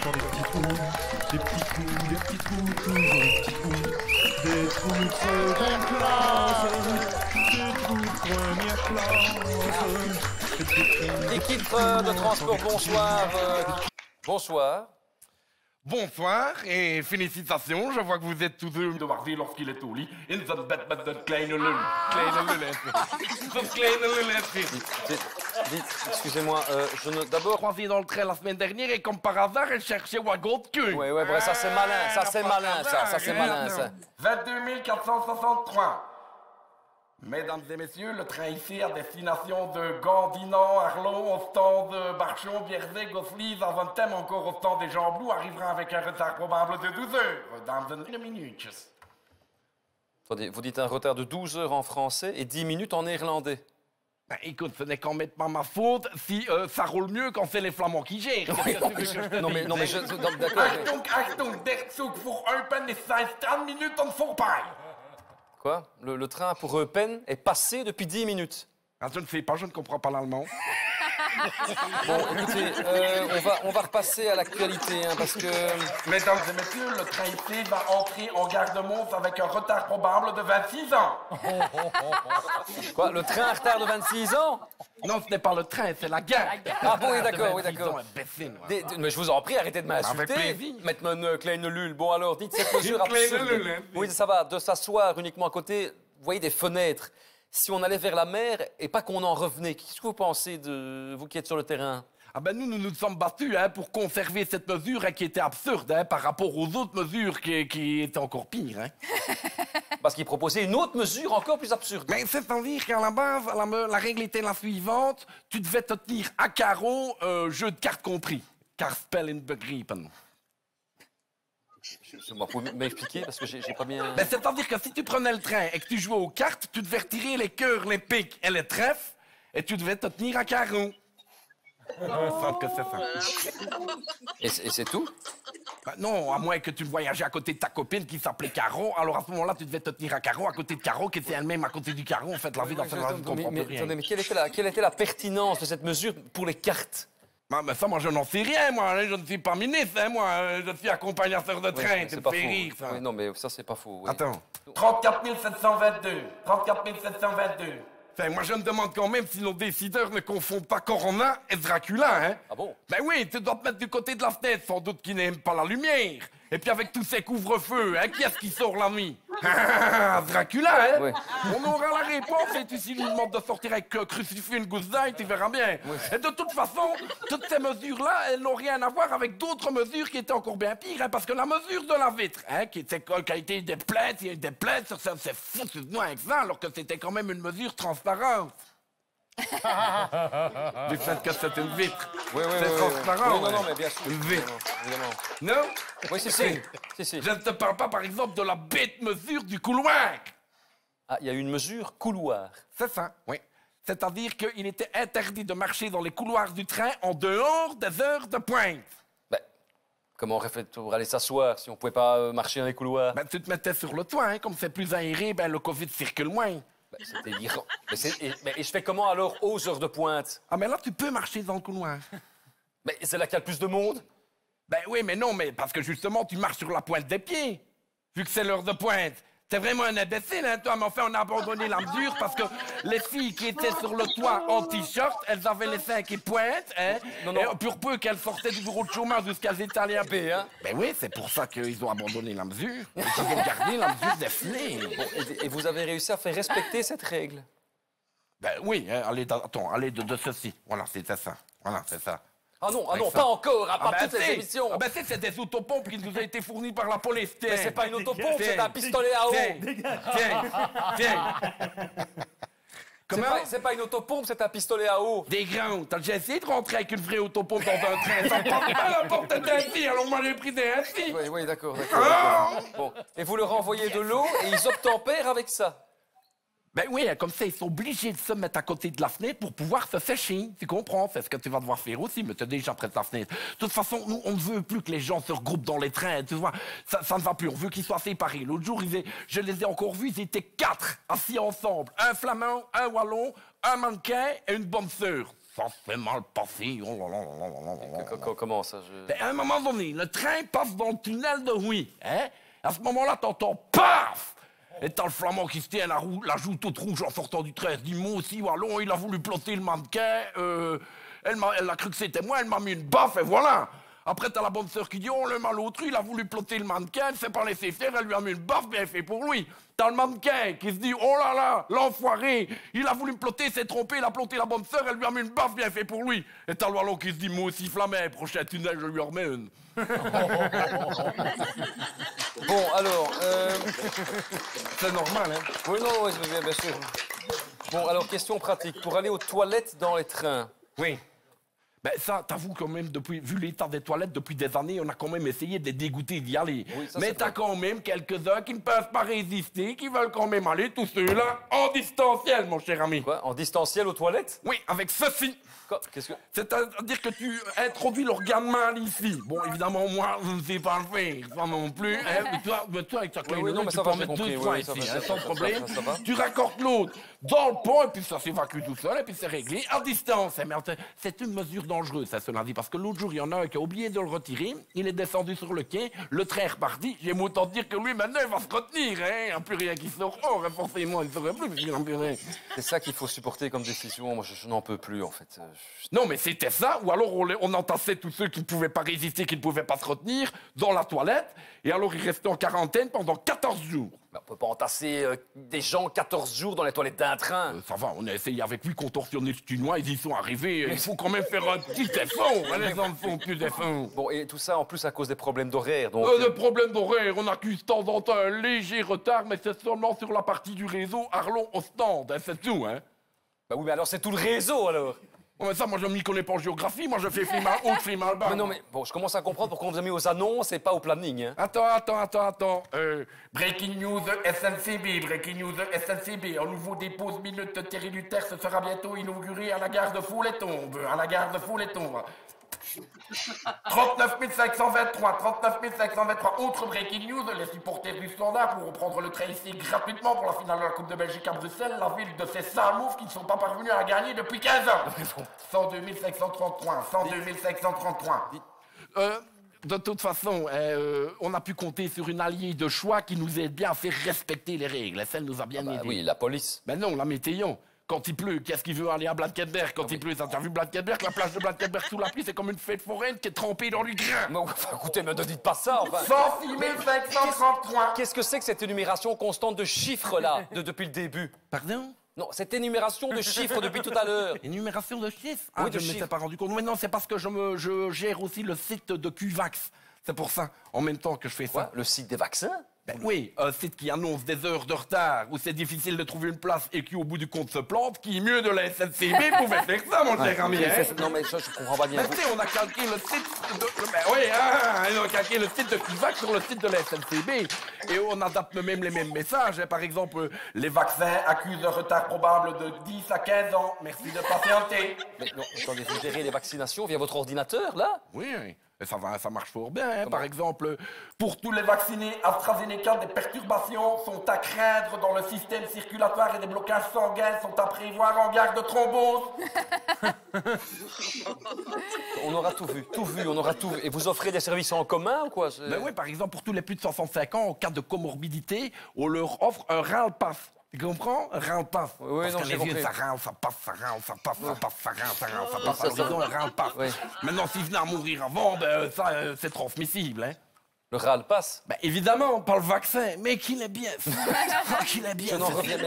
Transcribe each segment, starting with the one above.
J'entends des petits coups, des petits coups, toujours des petits coups. Des trous de seconde classe, des trous de première classe. Équipe de transport, bonsoir. Bonsoir. Bonsoir et félicitations, je vois que vous êtes tous heureux de voir lorsqu'il est au lit. In the bed, but the kleine lul. Kleine lul. The kleine lul. Dites, excusez-moi, je ne... D'abord... Croisé dans le train la semaine dernière et comme par hasard, elle cherchait Wagon de queue. Ouais, ouais, ça c'est malin, ça c'est malin, ça c'est malin, ça. 22 463. Mesdames et messieurs, le train ici à destination de Gandinan, Arlon, Ostende, Barchon, Bierzé, Gosselies, Aventem, encore Ostende et Jean-Blou arrivera avec un retard probable de 12 heures dans une minute. Attendez, vous dites un retard de 12 heures en français et 10 minutes en néerlandais. Ben, écoute, ce n'est quand même pas ma faute si ça roule mieux quand c'est les Flamands qui gèrent. Non mais je... D'accord. Achtung, der Zug pour Eupen ist seit 30 Minuten vorbei. Quoi? Le train pour Eupen est passé depuis 10 minutes. Ah, je ne sais pas, je ne comprends pas l'allemand. Bon, écoutez, on va repasser à l'actualité, hein, parce que... Mesdames et messieurs, le train ici va entrer en gare de Mons avec un retard probable de 26 ans. Quoi? Le train a un retard de 26 ans? Non, ce n'est pas le train, c'est la gare. Ah bon, oui, d'accord, oui, d'accord. Ouais. Mais je vous en prie, arrêtez de m'insulter. Avec plaisir. Maintenant, kleine lul. Bon, alors, dites cette mesure absurde. Oui, ça va, de s'asseoir uniquement à côté, vous voyez, des fenêtres. Si on allait vers la mer et pas qu'on en revenait, qu'est-ce que vous pensez de vous qui êtes sur le terrain? Ah ben nous sommes battus pour conserver cette mesure qui était absurde par rapport aux autres mesures qui étaient encore pires. Parce qu'ils proposaient une autre mesure encore plus absurde. Mais c'est-à-dire qu'à la base, la règle était la suivante. Tu devais te tenir à carreau, jeu de cartes compris. Kartspel inbegripen. Vous pouvez m'expliquer parce que j'ai pas bien... Ben, c'est-à-dire que si tu prenais le train et que tu jouais aux cartes, tu devais retirer les cœurs, les piques et les trèfles et tu devais te tenir à carreau. Sauf que c'est ça. Et c'est tout? Ben non, à moins que tu voyageais à côté de ta copine qui s'appelait Caro, alors à ce moment-là, tu devais te tenir à carreau, à côté de Caro, qui était elle-même à côté du carreau. En fait, la vie dans cette vie ne comprend plus rien. Attendez, mais quelle était la pertinence de cette mesure pour les cartes? Mais ça, moi, je n'en sais rien, moi. Je ne suis pas ministre, moi. Je suis accompagnateur de train. C'est tu pas me fais faux. rire, ça. Oui, non, mais ça, c'est pas faux. Oui. Attends. 34 722. 34 722. Enfin, moi, je me demande quand même si nos décideurs ne confondent pas Corona et Dracula, hein. Ah bon? Ben oui, tu dois te mettre du côté de la fenêtre, sans doute qui n'aime pas la lumière. Et puis avec tous ces couvre-feux, qui est-ce qui sort la nuit? Dracula, hein? Oui. On aura la réponse et tu s'il nous demande de sortir avec crucifix et une gousse d'ail, tu verras bien. Oui. Et de toute façon, toutes ces mesures-là, elles n'ont rien à voir avec d'autres mesures qui étaient encore bien pires, parce que la mesure de la vitre, qui a été des plaies, il y a eu des plaies, ça c'est foutu de moi avec ça, alors que c'était quand même une mesure transparente. Du fait que c'est une vitre. Oui, C'est transparent. Oui, non, mais bien sûr. Une vitre. Évidemment. Non? Oui, si. Je ne te parle pas, par exemple, de la bête mesure du couloir. Ah, il y a une mesure couloir. C'est ça, oui. C'est-à-dire qu'il était interdit de marcher dans les couloirs du train en dehors des heures de pointe. Ben, comment on aurait fait pour aller s'asseoir si on pouvait pas marcher dans les couloirs? Ben, tu te mettais sur le toit, comme c'est plus aéré, le Covid circule moins. Ben, c'était l'Iran. Et je fais comment alors aux heures de pointe? Ah, mais là, tu peux marcher dans le couloir. Mais c'est là qu'il y a le plus de monde? Ben oui, mais non, mais parce que justement, tu marches sur la pointe des pieds, vu que c'est l'heure de pointe. T'es vraiment un imbécile, toi, mais enfin, on a abandonné la mesure parce que les filles qui étaient sur le toit en t-shirt, elles avaient les seins qui pointent, Non. et pour peu qu'elles sortaient du bureau de chômage jusqu'à qu'elles étaient allées à B, hein? Ben oui, c'est pour ça qu'ils ont abandonné la mesure. Ils ont gardé la mesure des fenêtres. Bon, et vous avez réussi à faire respecter cette règle? Ben oui, allez de ceci. Voilà, c'était ça. Voilà, c'est ça. Ah non, pas encore, à part toutes les émissions. Ah ben c'est des autopompes qui nous ont été fournies par la police. Mais c'est pas une autopompe, c'est un pistolet à eau. Tiens. Comment? C'est pas une autopompe, c'est un pistolet à eau. Des grands. T'as déjà essayé de rentrer avec une vraie autopompe dans un train? Ça porte pas la porte d'inci, alors moi j'ai pris des ainsi. Oui, d'accord. Ah! Bon, et vous leur envoyez de l'eau et ils obtempèrent avec ça. Ben oui, comme ça, ils sont obligés de se mettre à côté de la fenêtre pour pouvoir se sécher. Tu comprends? C'est ce que tu vas devoir faire aussi, mais tu es déjà près de la fenêtre. De toute façon, nous, on ne veut plus que les gens se regroupent dans les trains, tu vois. Ça ne va plus, on veut qu'ils soient séparés. L'autre jour, je les ai encore vus, ils étaient 4 assis ensemble. Un flamand, un wallon, un mannequin et une bonne sœur. ça s'est mal passé. Oh là là là là là là là. Comment ça Ben, à un moment donné, le train passe dans le tunnel de Huy. Hein? À ce moment-là, t'entends paf! Et t'as le flamand qui se tient la joue toute rouge en sortant du train. Il se dit, moi aussi, Wallon, il a voulu plotter le mannequin. Elle a cru que c'était moi, elle m'a mis une baffe, et voilà. Après, t'as la bonne sœur qui dit, oh, le malotru, il a voulu plotter le mannequin, elle s'est pas laissé faire, elle lui a mis une baffe, bien fait pour lui. T'as le mannequin qui se dit, oh là là, l'enfoiré, il a voulu me plotter, s'est trompé, il a plotté la bonne sœur, elle lui a mis une baffe, bien fait pour lui. Et t'as le Wallon qui se dit, moi aussi, flamand, prochain tunnel, je lui en remets une. Bon, alors... C'est normal, hein? Oui, non, oui, bien sûr. Bon, alors, question pratique. Pour aller aux toilettes dans les trains, Oui. Ben ça, t'avoues quand même, vu l'état des toilettes depuis des années, on a quand même essayé de les dégoûter d'y aller. Oui, ça, mais c'est t'as vrai. quand même quelques-uns qui ne peuvent pas résister, qui veulent quand même aller, tous ceux-là, en distanciel, mon cher ami. quoi, en distanciel aux toilettes? Oui, avec ceci. Qu'est-ce que... C'est-à-dire que tu introduis l'organe mâle ici. Bon, évidemment, moi, je ne sais pas le faire, ça non plus. Hein, mais toi, avec ta clé, Oui, non, mais tu ça peux va, en j'ai mettre compris. deux Oui, fois oui, ça ici, va, hein, sans ça problème. va. Tu raccordes l'autre dans le pont, et puis ça s'évacue tout seul, et puis c'est réglé à distance. Mais c'est une mesure dangereuse, ça, cela dit, parce que l'autre jour, il y en a un qui a oublié de le retirer. Il est descendu sur le quai, le train est reparti. J'aime autant dire que lui, maintenant, il va se retenir. Hein. Il n'y a plus rien qui sort. Oh, forcément, il ne saurait plus, parce qu'il n'en peut rien. C'est ça qu'il faut supporter comme décision. Moi, je n'en peux plus, en fait. Non, mais c'était ça, ou alors on entassait tous ceux qui ne pouvaient pas résister, qui ne pouvaient pas se retenir, dans la toilette, et alors ils restaient en quarantaine pendant 14 jours. Mais on peut pas entasser des gens 14 jours dans les toilettes d'un train. Ça va, on a essayé avec 8 contorsionnistes chinois, ils y sont arrivés, il faut quand même faire un petit effort, les gens ne font plus d'efforts. Bon, et tout ça, en plus, à cause des problèmes d'horaire, donc... Le problème d'horaire, on accuse de temps en temps un léger retard, mais c'est seulement sur la partie du réseau Arlon-Ostende, hein, c'est tout, hein. Bah oui, mais alors c'est tout le réseau, alors. Oh, mais ça, moi je ne m'y connais pas en géographie, moi je fais Flimal haut, Flimal bas. Mais non, mais bon, je commence à comprendre pourquoi on vous a mis aux annonces et pas au planning, hein. Attends. Breaking news SNCB, breaking news SNCB. Un nouveau dépôt de minutes terrilutaire se sera bientôt inauguré à la gare de Fouletombe. À la gare de Fouletombe. 39 523. Autre breaking news, les supporters du Standard pourront prendre le train ici gratuitement pour la finale de la Coupe de Belgique à Bruxelles, la ville de ces Samoufs qui ne sont pas parvenus à la gagner depuis 15 ans. 102 533. De toute façon, on a pu compter sur une alliée de choix qui nous aide bien à faire respecter les règles. Celle nous a bien aidés. Oui, la police. Ben non, la météo. Quand il pleut, qu'est-ce qu'il veut aller à Blankenberg? Quand il pleut, t'as vu Blankenberg? La plage de Blankenberg sous la pluie, c'est comme une fête foraine qui est trempée dans du grain. Mais enfin, écoutez, ne dites pas ça, enfin. 106 533. Qu'est-ce que c'est que cette énumération constante de chiffres, là, depuis le début? Pardon? Non, cette énumération de chiffres depuis tout à l'heure. Énumération de chiffres? Oui, Je de ne m'étais chiffres. pas rendu compte. Mais non, c'est parce que je gère aussi le site de QVAX. C'est pour ça, en même temps que je fais Quoi? ça. Le site des vaccins? Ben oui, un site qui annonce des heures de retard, où c'est difficile de trouver une place et qui, au bout du compte, se plante, qui, mieux de la SNCB, pouvait faire ça, mon cher ami. Hein? Non, mais ça, je comprends pas bien. Ben, tu sais, on a calqué le site de... Ben oui, hein, on a calqué le site de QVAC sur le site de la SNCB. Et on adapte même les mêmes messages. Hein. Par exemple, les vaccins accusent un retard probable de 10 à 15 ans. Merci de patienter. Mais non, attendez, vous gérez les vaccinations via votre ordinateur, là? Oui, et ça marche fort bien. Hein. Par exemple, pour tous les vaccinés AstraZeneca, des perturbations sont à craindre dans le système circulatoire et des blocages sanguins sont à prévoir en garde de thrombose. On aura tout vu, on aura tout vu. Et vous offrez des services en commun ou quoi? Ben oui, par exemple, pour tous les plus de 65 ans, en cas de comorbidité, on leur offre un RAL-PASS. Tu comprends? Un RAL-PASS. Oui, Parce non, que j'ai les vieux, compris. ça râle, ça passe, ça râle, ça passe, ça passe, ça râle, ça râle, ça passe. ça, Alors ça- ils ont un RAL-PASS. Oui. Maintenant, s'ils venaient à mourir avant, ben ça, c'est transmissible, hein. Le RAL passe. Ben évidemment, pas le vaccin, mais qu'il est bien fait. Qu'il est bien Je n'en fait. reviens,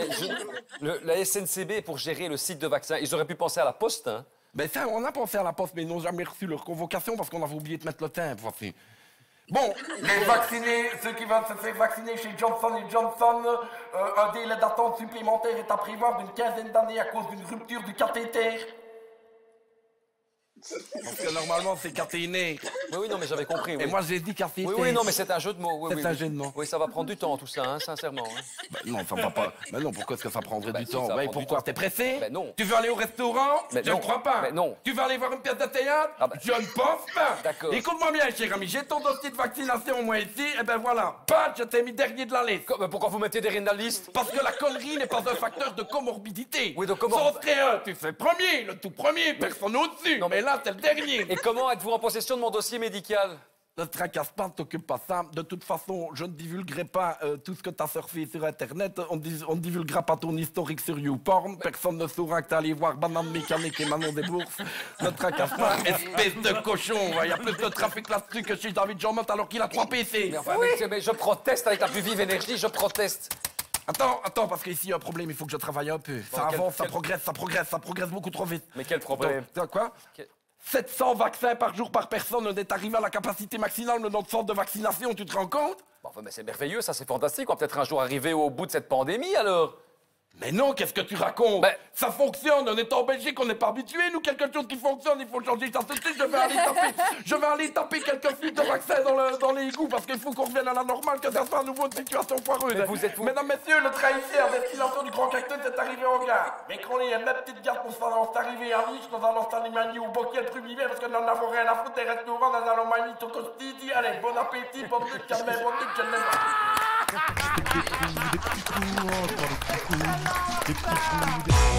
mais la SNCB, pour gérer le site de vaccins, ils auraient pu penser à la poste, hein? Ben ça, on a pensé à la poste, mais ils n'ont jamais reçu leur convocation parce qu'on avait oublié de mettre le timbre. Voici. Bon, les vaccinés, ceux qui veulent se faire vacciner chez Johnson & Johnson, un délai d'attente supplémentaire est à prévoir d'une quinzaine d'années à cause d'une rupture du cathéter. Parce que normalement, c'est caténé. Oui, non, mais j'avais compris. Oui. Et moi, j'ai dit car c'était... Oui, non, mais c'est un jeu de mots. Oui, C'est un jeu de mots. Oui, ça va prendre du temps, tout ça, hein, sincèrement. Hein. Bah non, ça va pas. Bah non, pourquoi est-ce que ça prendrait du si, temps? ça Ouais, prend du pourquoi? temps. T'es pressé? Ben non. Tu veux aller au restaurant? Mais Je non. ne crois pas. Mais non. Tu veux aller voir une pièce de théâtre? Ah ben. Je ne pense pas. D'accord. Écoute-moi bien, cher ami, j'ai ton dossier de vaccination, moi, ici, et ben voilà. Bah, je t'ai mis dernier de la liste. Mais pourquoi vous mettez des rien de la liste? Parce que la connerie n'est pas un facteur de comorbidité. Oui, donc Ça serait un, tu fais premier, le tout premier, personne au-dessus. Non, mais là, c'est le dernier. Et comment êtes-vous en possession de mon dossier médical? Ne te tracasse pas, ne t'occupe pas ça. De toute façon, je ne divulguerai pas tout ce que tu as surfé sur Internet. On ne divulguera pas ton historique sur YouPorn. Personne ne saura que tu allé voir Banane Mécanique et Manon des Bourses. Ne te tracasse pas, espèce de cochon. Il y a plus de trafic là-dessus que chez David Jean-Mott alors qu'il a 3 PC. Mais enfin, mais je proteste avec la plus vive énergie, je proteste. Attends, parce qu'ici, il y a un problème, il faut que je travaille un peu. Ça avance, ça progresse beaucoup trop vite. Mais quel problème? Donc, quoi? 700 vaccins par jour par personne, on est arrivé à la capacité maximale de notre centre de vaccination, tu te rends compte? Bon, enfin, mais c'est merveilleux, ça, c'est fantastique. On va peut-être un jour arriver au bout de cette pandémie, alors. Mais non, qu'est-ce que tu racontes? Ben- Ça fonctionne, on est en Belgique, on n'est pas habitué, nous, quelque chose qui fonctionne, il faut changer ça tout de suite, je vais aller taper quelques flics de vaccins dans les égouts, parce qu'il faut qu'on revienne à la normale, que ça soit à nouveau une situation foireuse. Mais vous êtes fou. Mesdames, messieurs, le train ici à destination du Grand Cactus est arrivé en gare. Mais qu'on ait la petite gare pour ça, on est arrivé à Nice, nous allons s'alimenter au bokeh le premier parce que nous n'en avons rien à foutre des restaurants, nous allons manger tout costidi. Allez, bon appétit, bonne nuit, calme, bonne nuit, je l'aime. Des petits coups, encore des petits coups, des petits coups.